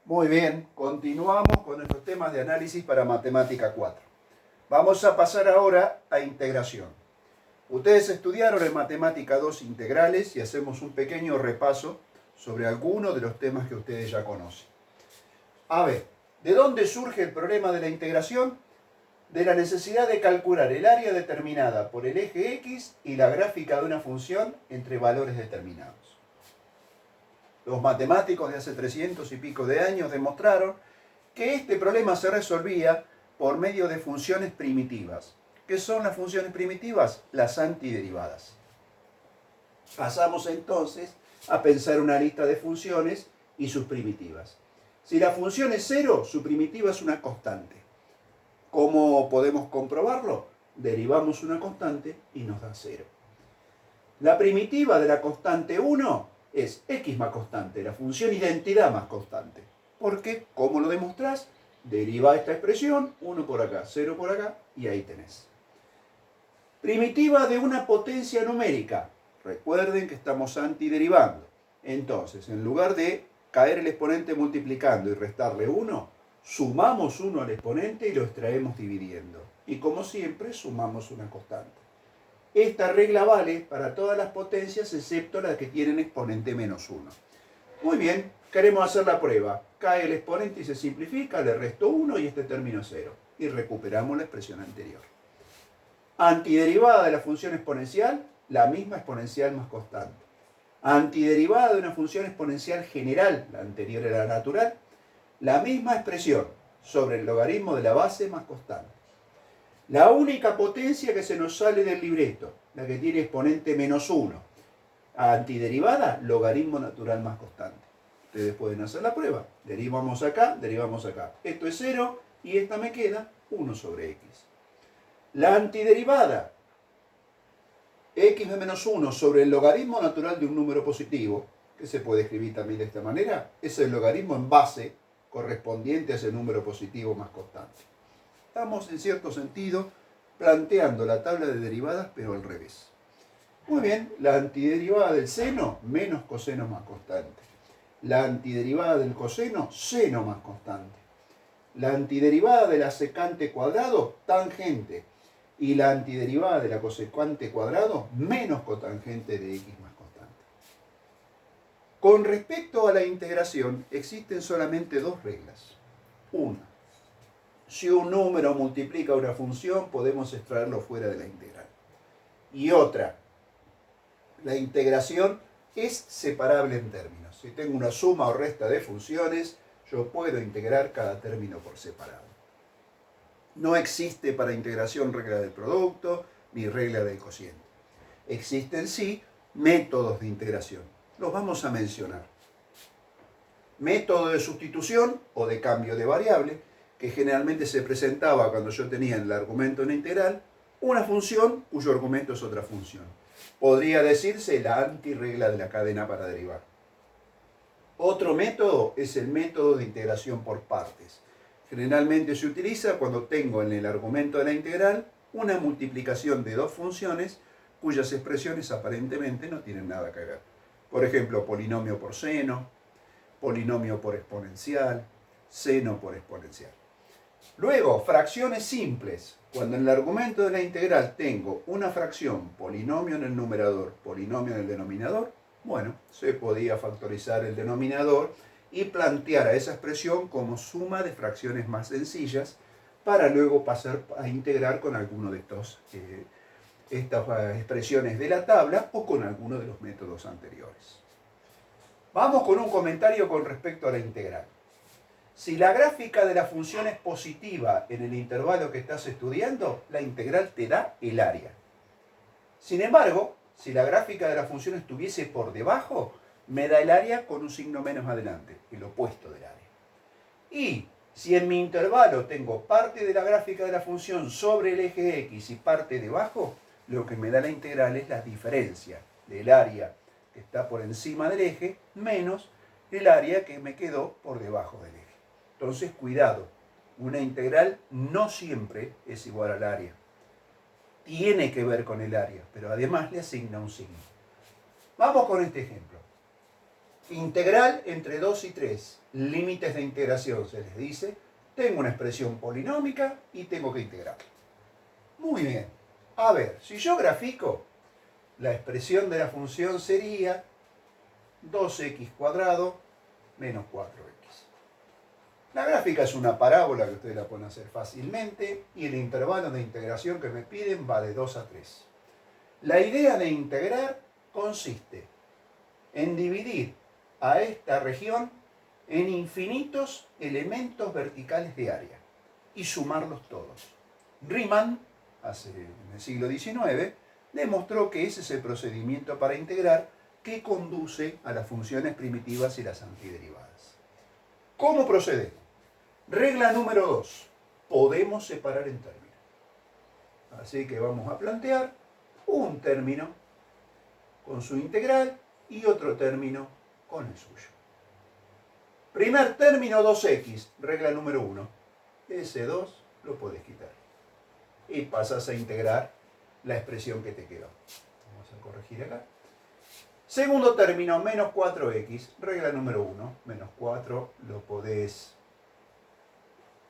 Muy bien, continuamos con nuestros temas de análisis para Matemática 4. Vamos a pasar ahora a integración. Ustedes estudiaron en Matemática 2 integrales y hacemos un pequeño repaso sobre algunos de los temas que ustedes ya conocen. A ver, ¿de dónde surge el problema de la integración? De la necesidad de calcular el área determinada por el eje X y la gráfica de una función entre valores determinados. Los matemáticos de hace 300 y pico de años demostraron que este problema se resolvía por medio de funciones primitivas. ¿Qué son las funciones primitivas? Las antiderivadas. Pasamos entonces a pensar una lista de funciones y sus primitivas. Si la función es 0, su primitiva es una constante. ¿Cómo podemos comprobarlo? Derivamos una constante y nos da 0. La primitiva de la constante 1 es x más constante, la función identidad más constante. Porque, ¿cómo lo demostrás? Deriva esta expresión, 1 por acá, 0 por acá, y ahí tenés. Primitiva de una potencia numérica. Recuerden que estamos antiderivando. Entonces, en lugar de caer el exponente multiplicando y restarle 1, sumamos 1 al exponente y lo extraemos dividiendo. Y como siempre, sumamos una constante. Esta regla vale para todas las potencias excepto las que tienen exponente menos 1. Muy bien, queremos hacer la prueba. Cae el exponente y se simplifica, le resto 1 y este término es 0. Y recuperamos la expresión anterior. Antiderivada de la función exponencial, la misma exponencial más constante. Antiderivada de una función exponencial general, la anterior era natural, la misma expresión sobre el logaritmo de la base más constante. La única potencia que se nos sale del libreto, la que tiene exponente menos 1. Antiderivada, logaritmo natural más constante. Ustedes pueden hacer la prueba. Derivamos acá, derivamos acá. Esto es 0 y esta me queda 1 sobre x. La antiderivada, x de menos 1 sobre el logaritmo natural de un número positivo, que se puede escribir también de esta manera, es el logaritmo en base correspondiente a ese número positivo más constante. Estamos, en cierto sentido, planteando la tabla de derivadas, pero al revés. Muy bien, la antiderivada del seno, menos coseno más constante. La antiderivada del coseno, seno más constante. La antiderivada de la secante cuadrado, tangente. Y la antiderivada de la cosecante cuadrado, menos cotangente de x más constante. Con respecto a la integración, existen solamente dos reglas. Una, si un número multiplica una función, podemos extraerlo fuera de la integral. Y otra, la integración es separable en términos. Si tengo una suma o resta de funciones, yo puedo integrar cada término por separado. No existe para integración regla del producto ni regla del cociente. Existen sí métodos de integración. Los vamos a mencionar. Método de sustitución o de cambio de variable, que generalmente se presentaba cuando yo tenía en el argumento en la integral una función cuyo argumento es otra función. Podría decirse la antirregla de la cadena para derivar. Otro método es el método de integración por partes. Generalmente se utiliza cuando tengo en el argumento de la integral una multiplicación de dos funciones cuyas expresiones aparentemente no tienen nada que ver. Por ejemplo, polinomio por seno, polinomio por exponencial, seno por exponencial. Luego, fracciones simples. Cuando en el argumento de la integral tengo una fracción, polinomio en el numerador, polinomio en el denominador, bueno, se podía factorizar el denominador y plantear a esa expresión como suma de fracciones más sencillas para luego pasar a integrar con alguno de estas expresiones de la tabla o con alguno de los métodos anteriores. Vamos con un comentario con respecto a la integral. Si la gráfica de la función es positiva en el intervalo que estás estudiando, la integral te da el área. Sin embargo, si la gráfica de la función estuviese por debajo, me da el área con un signo menos adelante, el opuesto del área. Y si en mi intervalo tengo parte de la gráfica de la función sobre el eje X y parte debajo, lo que me da la integral es la diferencia del área que está por encima del eje menos el área que me quedó por debajo del eje. Entonces, cuidado, una integral no siempre es igual al área. Tiene que ver con el área, pero además le asigna un signo. Vamos con este ejemplo. Integral entre 2 y 3. Límites de integración, se les dice. Tengo una expresión polinómica y tengo que integrar. Muy bien. A ver, si yo grafico, la expresión de la función sería 2x² menos 4x. La gráfica es una parábola que ustedes la pueden hacer fácilmente y el intervalo de integración que me piden va de 2 a 3. La idea de integrar consiste en dividir a esta región en infinitos elementos verticales de área y sumarlos todos. Riemann, en el siglo XIX, demostró que ese es el procedimiento para integrar que conduce a las funciones primitivas y las antiderivadas. ¿Cómo proceder? Regla número 2. Podemos separar en términos. Así que vamos a plantear un término con su integral y otro término con el suyo. Primer término 2x, regla número 1. Ese 2 lo puedes quitar. Y pasas a integrar la expresión que te quedó. Vamos a corregir acá. Segundo término, menos 4x, regla número 1. Menos 4 lo podés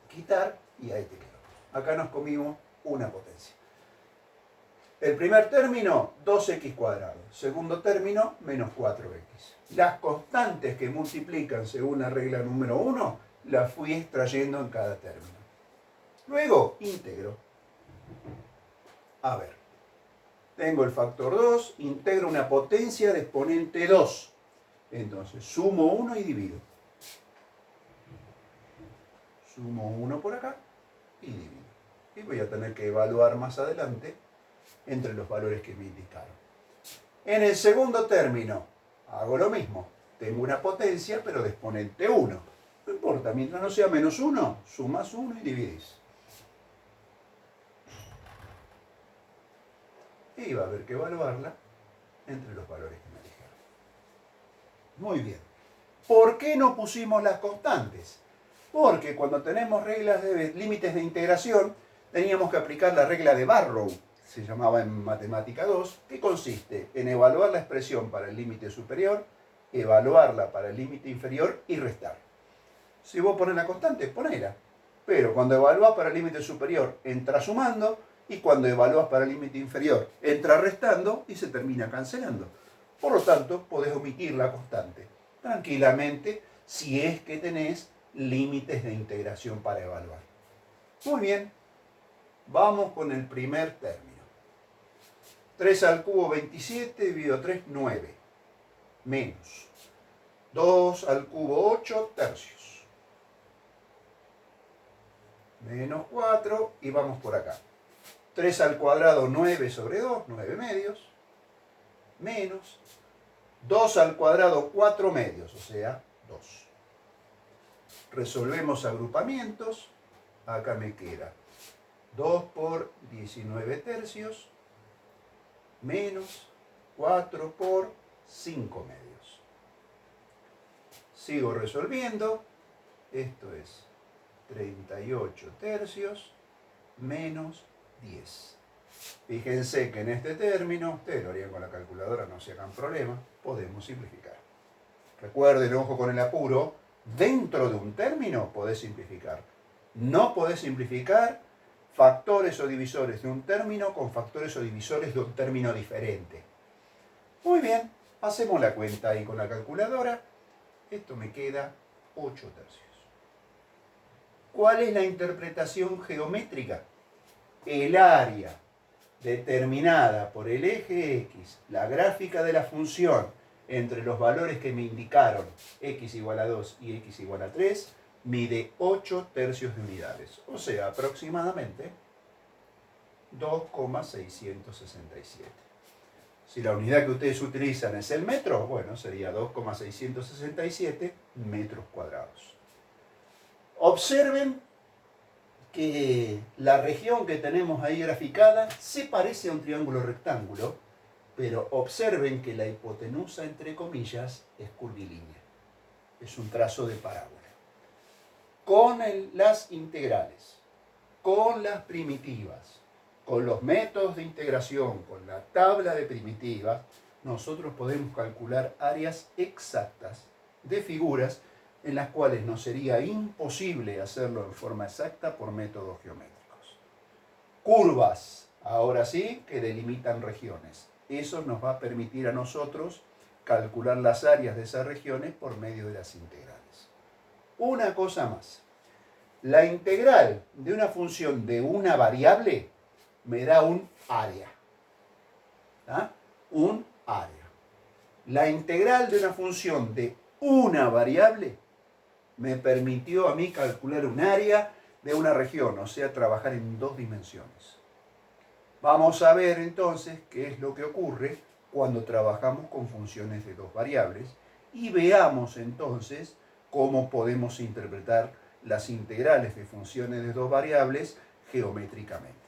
quitar y ahí te quedó. Acá nos comimos una potencia. El primer término, 2x². Segundo término, menos 4x. Las constantes que multiplican según la regla número 1, las fui extrayendo en cada término. Luego, integro. A ver, tengo el factor 2, integro una potencia de exponente 2. Entonces, sumo 1 y divido. Sumo 1 por acá y divido. Y voy a tener que evaluar más adelante entre los valores que me indicaron. En el segundo término, hago lo mismo. Tengo una potencia, pero de exponente 1. No importa, mientras no sea menos 1, sumas 1 y dividís. Y va a haber que evaluarla entre los valores que me dijeron. Muy bien. ¿Por qué no pusimos las constantes? Porque cuando tenemos reglas de límites de integración, teníamos que aplicar la regla de Barrow, se llamaba en Matemática 2, que consiste en evaluar la expresión para el límite superior, evaluarla para el límite inferior y restar. Si vos pones la constante, ponela. Pero cuando evalúas para el límite superior, entra sumando, y cuando evalúas para el límite inferior, entra restando y se termina cancelando. Por lo tanto, podés omitir la constante tranquilamente si es que tenés límites de integración para evaluar. Muy bien, vamos con el primer término. 3 al cubo 27 dividido 3, 9. Menos 2 al cubo 8 tercios. Menos 4 y vamos por acá. 3 al cuadrado 9 sobre 2, 9 medios. Menos 2 al cuadrado 4 medios, o sea, 2. Resolvemos agrupamientos. Acá me queda 2 por 19 tercios menos 4 por 5 medios. Sigo resolviendo. Esto es 38 tercios menos 10. Fíjense que en este término, ustedes lo harían con la calculadora, no se hagan problema, podemos simplificar. Recuerden, ojo con el apuro, dentro de un término podés simplificar. No podés simplificar factores o divisores de un término con factores o divisores de un término diferente. Muy bien, hacemos la cuenta ahí con la calculadora. Esto me queda 8 tercios. ¿Cuál es la interpretación geométrica? El área determinada por el eje X, la gráfica de la función entre los valores que me indicaron, x igual a 2 y x igual a 3, mide 8 tercios de unidades, o sea, aproximadamente 2,667. Si la unidad que ustedes utilizan es el metro, bueno, sería 2,667 metros cuadrados. Observen que la región que tenemos ahí graficada se parece a un triángulo rectángulo, pero observen que la hipotenusa, entre comillas, es curvilínea. Es un trazo de parábola. Con las integrales, con las primitivas, con los métodos de integración, con la tabla de primitivas, nosotros podemos calcular áreas exactas de figuras en las cuales nos sería imposible hacerlo en forma exacta por métodos geométricos. Curvas, ahora sí, que delimitan regiones. Eso nos va a permitir a nosotros calcular las áreas de esas regiones por medio de las integrales. Una cosa más. La integral de una función de una variable me da un área. ¿Ah? Un área. La integral de una función de una variable me permitió a mí calcular un área de una región, o sea, trabajar en 2 dimensiones. Vamos a ver entonces qué es lo que ocurre cuando trabajamos con funciones de 2 variables y veamos entonces cómo podemos interpretar las integrales de funciones de 2 variables geométricamente.